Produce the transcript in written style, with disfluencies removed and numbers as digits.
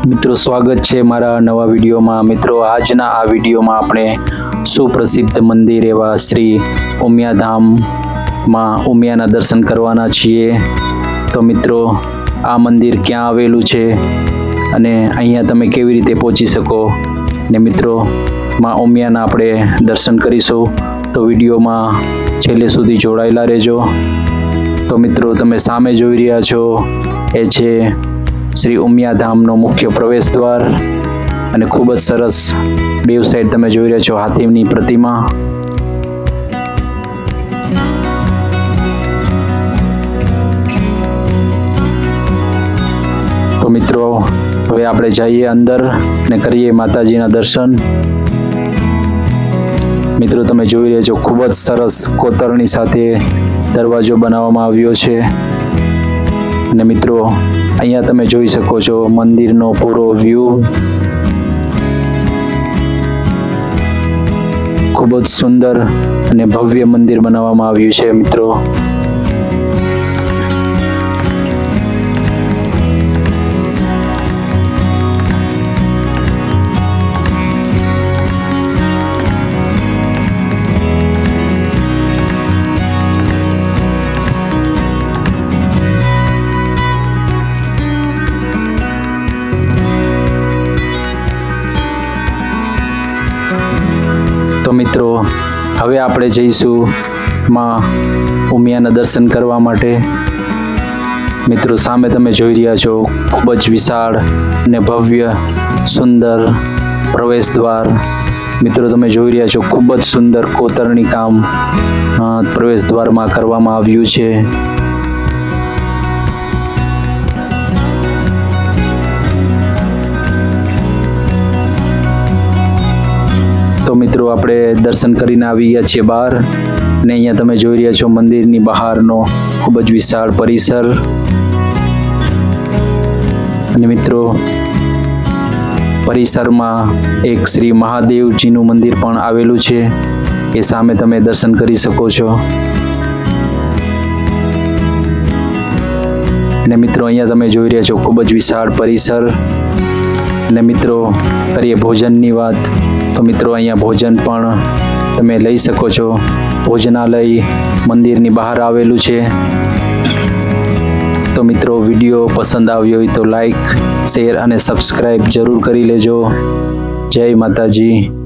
મિત્રો સ્વાગત છે મારા નવા વિડીયોમાં। મિત્રો આજના આ વિડીયોમાં આપણે સુપ્રસિદ્ધ મંદિર એવા શ્રી ઉમિયાધામમાં ઉમિયાના દર્શન કરવાના છીએ। તો મિત્રો આ મંદિર ક્યાં આવેલું છે અને અહીંયા તમે કેવી રીતે પહોંચી શકો ને મિત્રો માં ઉમિયાના આપણે દર્શન કરીશું। તો વિડીયોમાં છેલ્લે સુધી જોડાયેલા રહેજો। તો મિત્રો તમે સામે જોઈ રહ્યા છો એ છે શ્રી ઉમિયાધામનો મુખ્ય પ્રવેશ દ્વાર અને ખૂબ જ સરસ બેવ સાઈડ તમે જોઈ રહ્યા છો હાથીની પ્રતિમા। તો મિત્રો હવે આપણે જઈએ અંદર અને કરીએ માતાજીના દર્શન। મિત્રો તમે જોઈ રહ્યા છો ખૂબ જ સરસ કોતરણી સાથે દરવાજો બનાવવામાં આવ્યો છે અને મિત્રો અહીંયા તમે જોઈ શકો છો મંદિરનો પૂરો વ્યૂ। ખૂબ જ સુંદર અને ભવ્ય મંદિર બનાવવામાં આવ્યું છે મિત્રો। તો મિત્રો હવે આપણે જઈશું માં ઉમિયાના દર્શન કરવા માટે। મિત્રો સામે તમે જોઈ રહ્યા છો ખૂબ જ વિશાળ અને ભવ્ય સુંદર પ્રવેશ દ્વાર। મિત્રો તમે જોઈ રહ્યા છો ખૂબ જ સુંદર કોતરણી કામ પ્રવેશ દ્વારમાં કરવામાં આવ્યું છે। તો મિત્રો આપણે દર્શન કરીને આવી ગયા છીએ બહાર ને અહીંયા તમે જોઈ રહ્યા છો મંદિરની બહારનો ખૂબ જ વિશાળ પરિસર અને મિત્રો પરિસરમાં એક શ્રી મહાદેવજીનું મંદિર પણ આવેલું છે એ સામે તમે દર્શન કરી શકો છો। અને મિત્રો અહીંયા તમે જોઈ રહ્યા છો ખૂબ જ વિશાળ પરિસર અને મિત્રો કરીએ ભોજનની વાત। તો મિત્રો અહીંયા ભોજન પણ તમે લઈ શકો છો। ભોજનાલય મંદિરની બહાર આવેલું છે। તો મિત્રો વિડીયો પસંદ આવ્યો હોય તો લાઈક શેર અને સબસ્ક્રાઈબ જરૂર કરી લેજો। જય માતાજી।